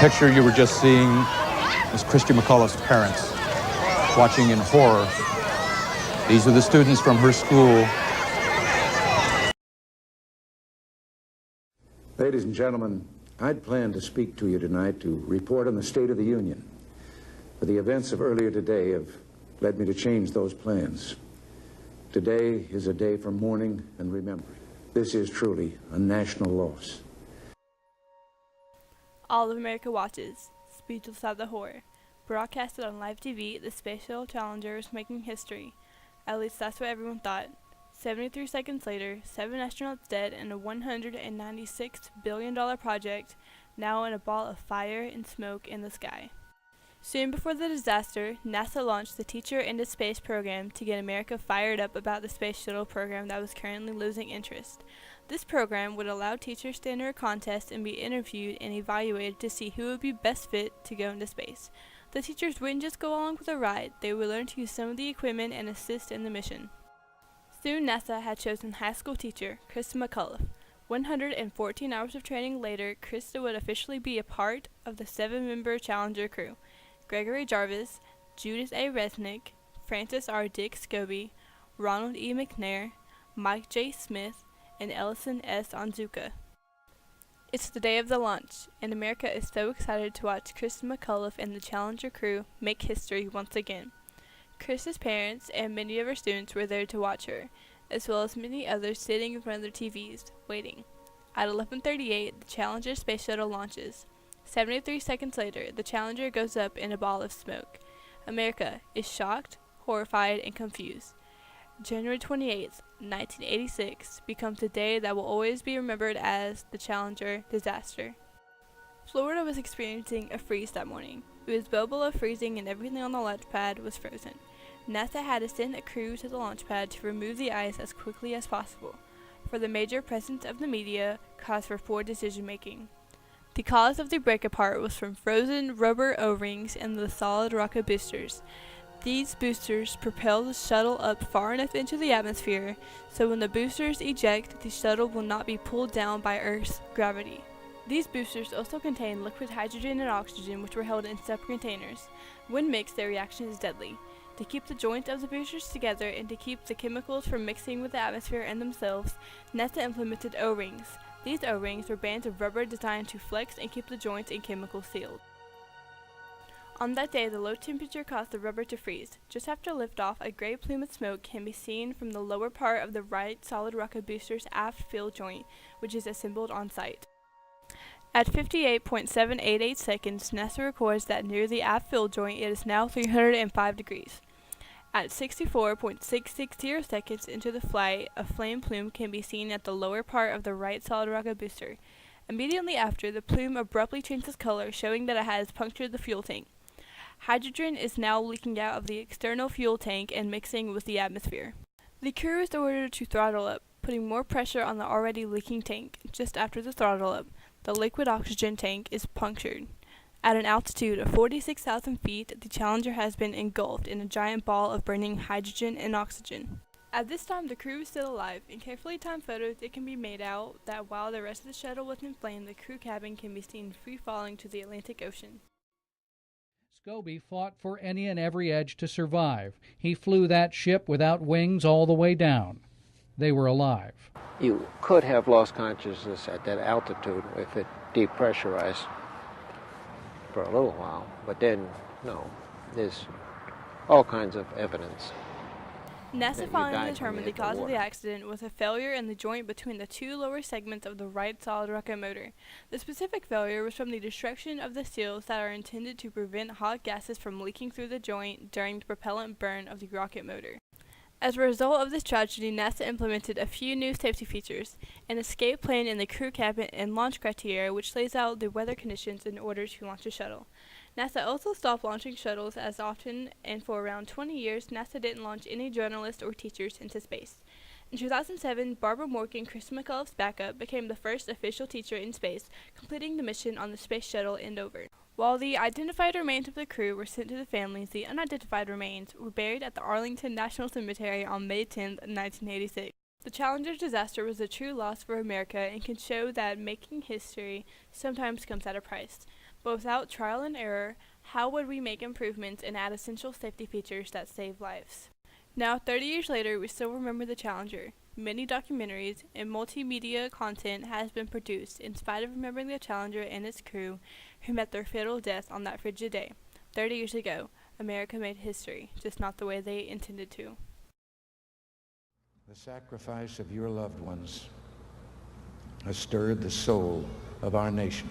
picture you were just seeing is Christy McCullough's parents watching in horror. These are the students from her school. Ladies and gentlemen, I'd planned to speak to you tonight to report on the State of the Union. But the events of earlier today have led me to change those plans. Today is a day for mourning and remembering. This is truly a national loss. All of America watches, speechless at the horror. Broadcasted on live TV, the Space Shuttle Challenger is making history. At least that's what everyone thought. 73 seconds later, 7 astronauts dead in a $196 billion project, now in a ball of fire and smoke in the sky. Soon before the disaster, NASA launched the Teacher into Space program to get America fired up about the Space Shuttle program that was currently losing interest. This program would allow teachers to enter a contest and be interviewed and evaluated to see who would be best fit to go into space. The teachers wouldn't just go along with the ride, they would learn to use some of the equipment and assist in the mission. Soon NASA had chosen high school teacher Krista McCullough. 114 hours of training later, Krista would officially be a part of the 7-member Challenger crew. Gregory Jarvis, Judith A. Resnick, Francis R. Dick Scobie, Ronald E. McNair, Mike J. Smith, and Ellison S. Onzuka. It's the day of the launch, and America is so excited to watch Krista McCullough and the Challenger crew make history once again. Krista's parents and many of her students were there to watch her, as well as many others sitting in front of their TVs, waiting. At 11:38, the Challenger space shuttle launches. 73 seconds later, the Challenger goes up in a ball of smoke. America is shocked, horrified, and confused. January 28th, 1986 becomes a day that will always be remembered as the Challenger disaster. Florida was experiencing a freeze that morning. It was well below freezing and everything on the launch pad was frozen. NASA had to send a crew to the launch pad to remove the ice as quickly as possible, for the major presence of the media caused for poor decision-making. The cause of the break-apart was from frozen rubber O-rings in the solid rocket boosters. These boosters propel the shuttle up far enough into the atmosphere, so when the boosters eject, the shuttle will not be pulled down by Earth's gravity. These boosters also contain liquid hydrogen and oxygen, which were held in separate containers. When mixed, their reaction is deadly. To keep the joints of the boosters together and to keep the chemicals from mixing with the atmosphere and themselves, NASA implemented O-rings. These O-rings were bands of rubber designed to flex and keep the joints and chemicals sealed. On that day, the low temperature caused the rubber to freeze. Just after liftoff, a gray plume of smoke can be seen from the lower part of the right solid rocket booster's aft fill joint, which is assembled on site. At 58.788 seconds, NASA records that near the aft fill joint it is now 305 degrees. At 64.660 seconds into the flight, a flame plume can be seen at the lower part of the right solid rocket booster. Immediately after, the plume abruptly changes color, showing that it has punctured the fuel tank. Hydrogen is now leaking out of the external fuel tank and mixing with the atmosphere. The crew is ordered to throttle up, putting more pressure on the already leaking tank. Just after the throttle up, the liquid oxygen tank is punctured. At an altitude of 46,000 feet, the Challenger has been engulfed in a giant ball of burning hydrogen and oxygen. At this time, the crew is still alive. In carefully timed photos, it can be made out that while the rest of the shuttle was in flame, the crew cabin can be seen free-falling to the Atlantic Ocean. Scobie fought for any and every edge to survive. He flew that ship without wings all the way down. They were alive. You could have lost consciousness at that altitude if it depressurized for a little while, but then, no, there's all kinds of evidence. NASA finally determined the cause of the accident was a failure in the joint between the two lower segments of the right solid rocket motor. The specific failure was from the destruction of the seals that are intended to prevent hot gases from leaking through the joint during the propellant burn of the rocket motor. As a result of this tragedy, NASA implemented a few new safety features, an escape plan in the crew cabin and launch criteria, which lays out the weather conditions in order to launch a shuttle. NASA also stopped launching shuttles as often, and for around 20 years, NASA didn't launch any journalists or teachers into space. In 2007, Barbara Morgan, Krista McCullough's backup, became the first official teacher in space, completing the mission on the Space Shuttle Endeavour. While the identified remains of the crew were sent to the families, the unidentified remains were buried at the Arlington National Cemetery on May 10, 1986. The Challenger disaster was a true loss for America and can show that making history sometimes comes at a price. But without trial and error, how would we make improvements and add essential safety features that save lives? Now, 30 years later, we still remember the Challenger. Many documentaries and multimedia content has been produced in spite of remembering the Challenger and its crew who met their fatal death on that frigid day. 30 years ago, America made history, just not the way they intended to. The sacrifice of your loved ones has stirred the soul of our nation.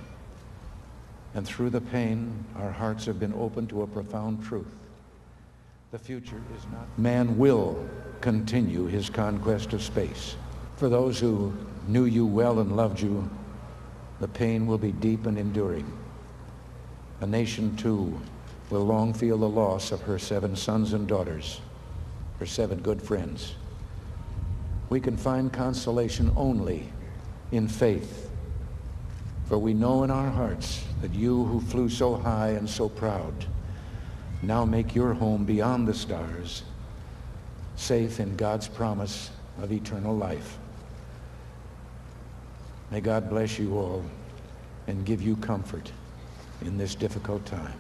And through the pain, our hearts have been opened to a profound truth. The future is not... Man will continue his conquest of space. For those who knew you well and loved you, the pain will be deep and enduring. A nation, too, will long feel the loss of her 7 sons and daughters, her 7 good friends. We can find consolation only in faith, for we know in our hearts that you who flew so high and so proud now make your home beyond the stars, safe in God's promise of eternal life. May God bless you all and give you comfort in this difficult time.